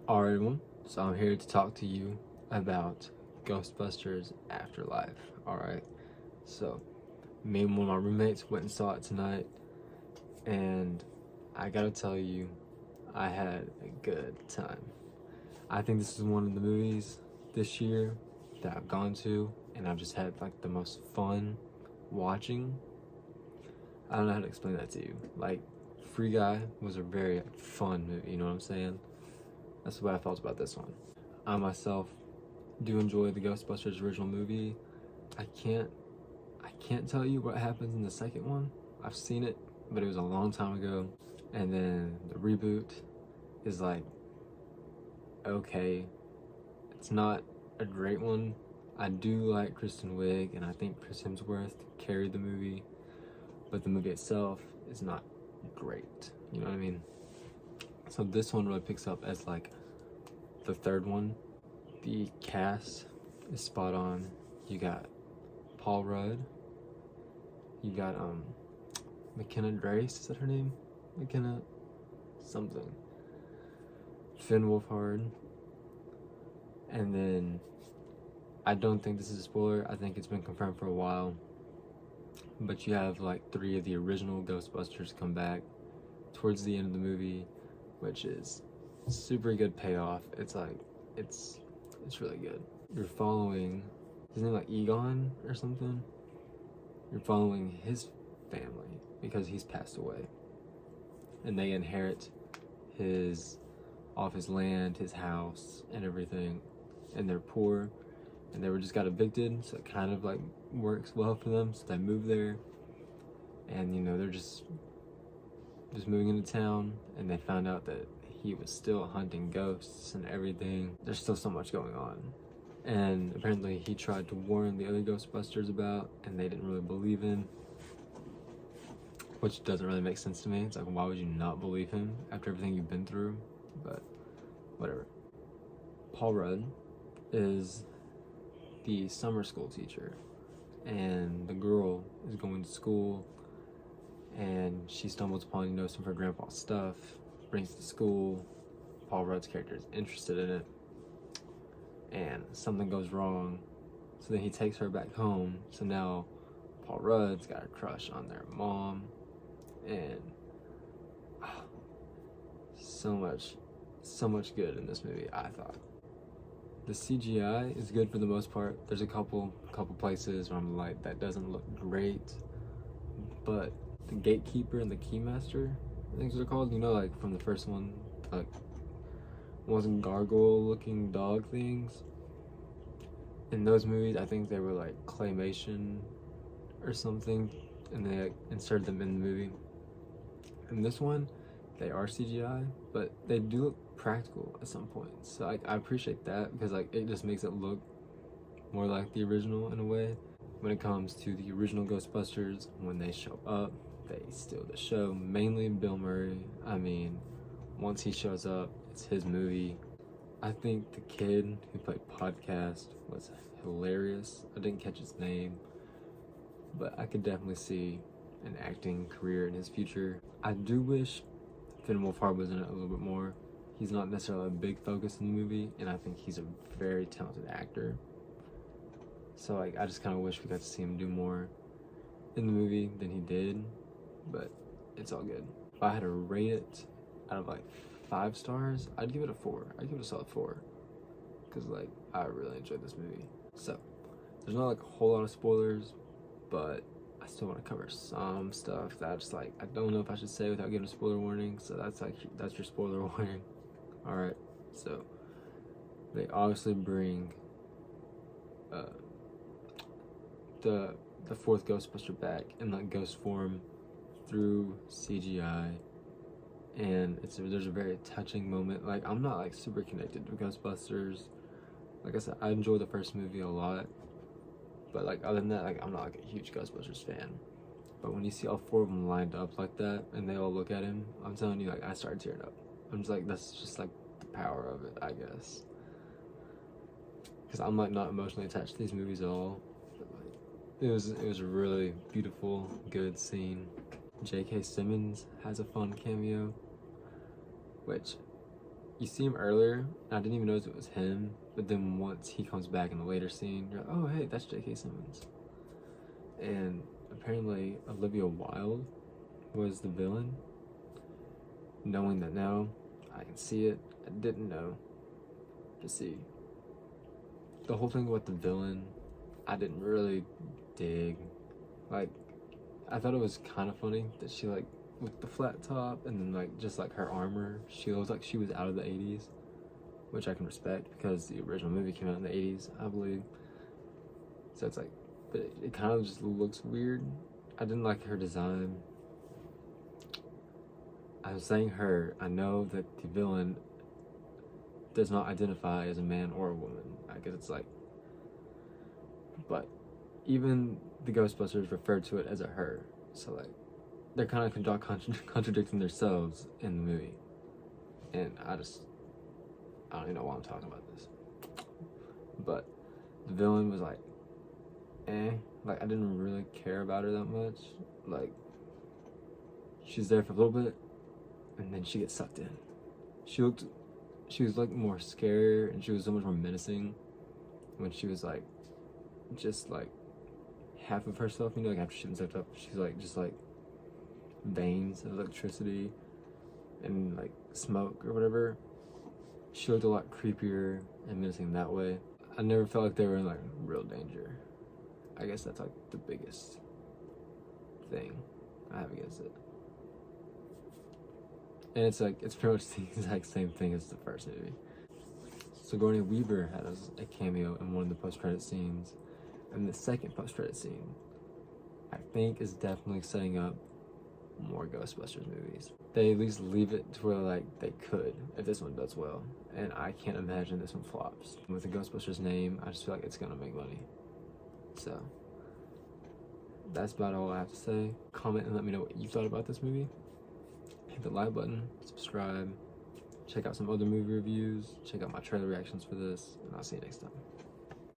Alright everyone, so I'm here to talk to you about Ghostbusters Afterlife. Alright, so me and one of my roommates went and saw it tonight, and I gotta tell you, I had a good time. I think this is one of the movies this year that I've gone to, and I've just had like the most fun watching. I don't know how to explain that to you. Like, Free Guy was a very fun movie, you know what I'm saying? That's what I felt about this one. I myself do enjoy the Ghostbusters original movie. I can't tell you what happens in the second one. I've seen it, but it was a long time ago. And then the reboot is like, okay, it's not a great one. I do like Kristen Wiig, and I think Chris Hemsworth carried the movie, but the movie itself is not great. You know what I mean? So this one really picks up as like the third one. The cast is spot on. You got Paul Rudd. You got McKenna Grace, is that her name? McKenna something. Finn Wolfhard. And then I don't think this is a spoiler. I think it's been confirmed for a while. But you have like 3 of the original Ghostbusters come back towards the end of the movie, which is super good payoff. It's like, it's really good. You're following, his name like Egon or something? You're following his family because he's passed away. And they inherit all of his land, his house, and everything. And they're poor, and they just got evicted, so it kind of like works well for them. So they move there, and you know, they're just moving into town, and they found out that he was still hunting ghosts and everything. There's still so much going on. And apparently he tried to warn the other Ghostbusters about, and they didn't really believe him, which doesn't really make sense to me. It's like, why would you not believe him after everything you've been through? But whatever. Paul Rudd is the summer school teacher, and the girl is going to school, and she stumbles upon, you know, some of her grandpa's stuff, brings it to school. Paul Rudd's character is interested in it, and something goes wrong, so then he takes her back home. So now Paul Rudd's got a crush on their mom, and so much good in this movie, I thought. The CGI is good for the most part. There's a couple places where I'm like, that doesn't look great, but the gatekeeper and the keymaster, I think they're called, you know, like from the first one, like wasn't gargoyle looking dog things. In those movies, I think they were like claymation or something, and they like, inserted them in the movie. In this one, they are CGI, but they do look practical at some point. So I appreciate that, because like it just makes it look more like the original in a way. When it comes to the original Ghostbusters, when they show up, they steal the show. Mainly Bill Murray. I mean, once he shows up, it's his movie. I think the kid who played Podcast was hilarious. I didn't catch his name, but I could definitely see an acting career in his future. I do wish Finn Wolfhard was in it a little bit more. He's not necessarily a big focus in the movie, and I think he's a very talented actor. So like, I just kind of wish we got to see him do more in the movie than he did, but it's all good. If I had to rate it out of like 5 stars, I'd give it a 4. I'd give it a solid 4, because like, I really enjoyed this movie. So there's not like a whole lot of spoilers, but I still want to cover some stuff that I just like, I don't know if I should say without giving a spoiler warning. So that's your spoiler warning. All right, so they obviously bring the 4th Ghostbuster back in like ghost form through CGI, and there's a very touching moment. Like, I'm not like super connected to Ghostbusters. Like I said, I enjoy the first movie a lot, but like other than that, like I'm not like a huge Ghostbusters fan. But when you see all 4 of them lined up like that, and they all look at him, I'm telling you, like, I started tearing up. I'm just like, that's just like the power of it, I guess. Because I'm like not emotionally attached to these movies at all. But, like, it was a really beautiful, good scene. J.K. Simmons has a fun cameo, which you see him earlier, and I didn't even notice it was him, but then once he comes back in the later scene, you're like, oh hey, that's J.K. Simmons. And apparently Olivia Wilde was the villain. Knowing that now, I can see it. I didn't know. To see. The whole thing about the villain, I didn't really dig. Like, I thought it was kind of funny that she, like, with the flat top and then, like, just like her armor, she looked like she was out of the 80s, which I can respect because the original movie came out in the 80s, I believe. So it's like, but it kind of just looks weird. I didn't like her design. I was saying her, I know that the villain does not identify as a man or a woman. I guess it's like, but even the Ghostbusters referred to it as a her. So like, they're kind of contradicting themselves in the movie. And I don't even know why I'm talking about this. But the villain was like, like I didn't really care about her that much. Like, she's there for a little bit, and then she gets sucked in. She was like more scarier, and she was so much more menacing when she was like, just like half of herself, you know, like after she was sucked up, she's like, just like veins of electricity and like smoke or whatever. She looked a lot creepier and menacing that way. I never felt like they were in like real danger. I guess that's like the biggest thing I have against it. And it's like, it's pretty much the exact same thing as the first movie. Sigourney Weaver had a cameo in one of the post-credit scenes. And the second post-credit scene, I think, is definitely setting up more Ghostbusters movies. They at least leave it to where like they could, if this one does well. And I can't imagine this one flops. With the Ghostbusters name, I just feel like it's gonna make money. So, that's about all I have to say. Comment and let me know what you thought about this movie. Hit the like button, subscribe, check out some other movie reviews, check out my trailer reactions for this, and I'll see you next time.